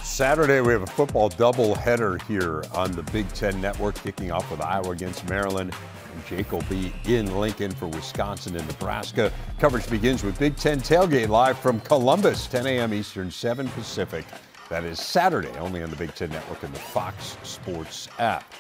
Saturday, we have a football doubleheader here on the Big Ten Network, kicking off with Iowa against Maryland. And Jake will be in Lincoln for Wisconsin and Nebraska. Coverage begins with Big Ten Tailgate live from Columbus, 10 a.m. Eastern, 7 Pacific. That is Saturday, only on the Big Ten Network and the Fox Sports app.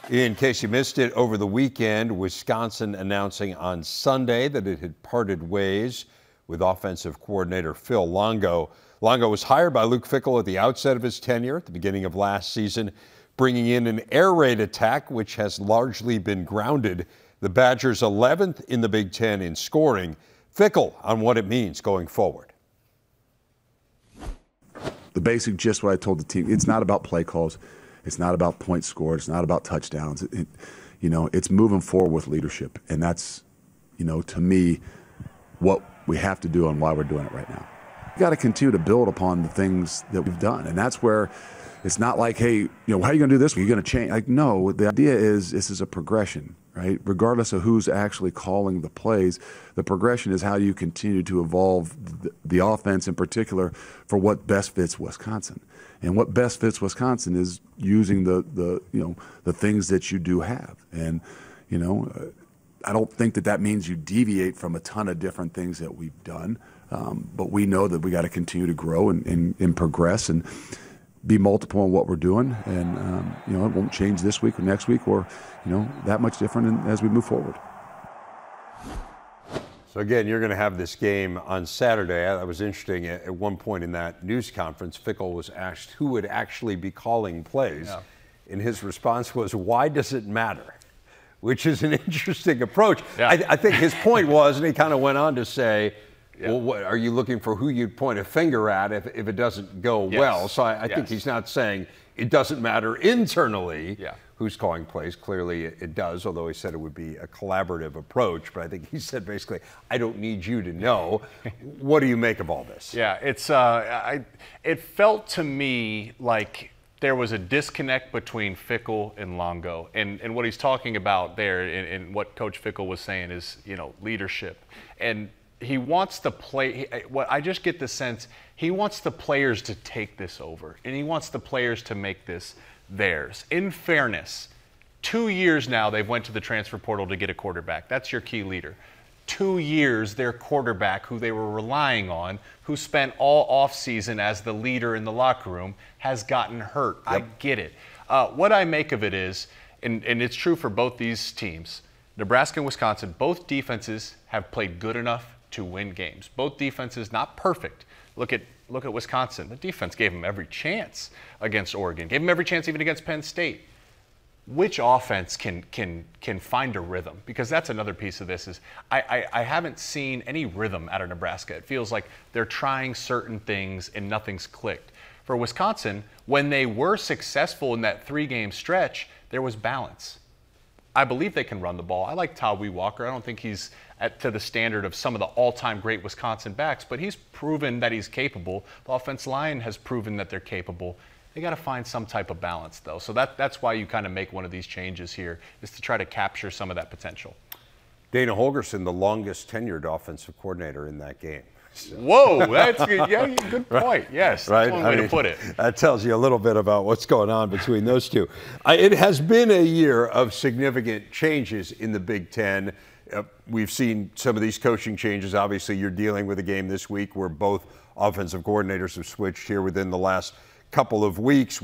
In case you missed it, over the weekend, Wisconsin announcing on Sunday that it had parted ways with offensive coordinator Phil Longo. Longo was hired by Luke Fickell at the outset of his tenure at the beginning of last season, bringing in an air raid attack which has largely been grounded. The Badgers 11th in the Big Ten in scoring. Fickell on what it means going forward. The basic gist, what I told the team, it's not about play calls. It's not about points scored. It's not about touchdowns. It's moving forward with leadership. And that's, to me, what we have to do and why we're doing it right now. We got to continue to build upon the things that we've done. And that's where it's not like, hey, how are you going to do this? Are you going to change? Like, no, the idea is this is a progression, right? Regardless of who's actually calling the plays, the progression is how you continue to evolve the offense in particular for what best fits Wisconsin. And what best fits Wisconsin is using the things that you do have. And, I don't think that means you deviate from a ton of different things that we've done. But we know that we got to continue to grow and progress and be multiple in what we're doing. And, it won't change this week or next week or, that much different as we move forward. So again, you're going to have this game on Saturday. That was interesting. At one point in that news conference, Fickell was asked who would actually be calling plays. Yeah. And his response was, why does it matter? Which is an interesting approach. Yeah. I think his point was, and he kind of went on to say, well, what, are you looking for who you'd point a finger at if it doesn't go well? So I think he's not saying it doesn't matter internally who's calling plays. Clearly it does, although he said it would be a collaborative approach. But I think he said basically, I don't need you to know. What do you make of all this? Yeah, it felt to me like there was a disconnect between Fickell and Longo. And what he's talking about there and what Coach Fickell was saying is, leadership. And he wants the I just get the sense he wants the players to take this over, and he wants the players to make this theirs. In fairness, 2 years now they've went to the transfer portal to get a quarterback. That's your key leader. 2 years their quarterback, who they were relying on, who spent all offseason as the leader in the locker room, has gotten hurt. Yep. I get it. What I make of it is, and it's true for both these teams, Nebraska and Wisconsin, both defenses have played good enough to win games. Both defenses, not perfect. Look at Wisconsin. The defense gave them every chance against Oregon. Gave them every chance even against Penn State. Which offense can find a rhythm? Because that's another piece of this is I haven't seen any rhythm out of Nebraska. It feels like they're trying certain things and nothing's clicked. For Wisconsin, when they were successful in that 3-game stretch, there was balance. I believe they can run the ball. I like Tawee Walker. I don't think he's to the standard of some of the all-time great Wisconsin backs, but he's proven that he's capable. The offensive line has proven that they're capable. They got to find some type of balance, though. So that's why you kind of make one of these changes here, is to try to capture some of that potential. Dana Holgorsen, the longest tenured offensive coordinator in that game. So. Whoa, that's good. Yeah, good point. Yes, that's one way to put it. That tells you a little bit about what's going on between those two. It has been a year of significant changes in the Big Ten. We've seen some of these coaching changes. Obviously, you're dealing with a game this week where both offensive coordinators have switched here within the last couple of weeks.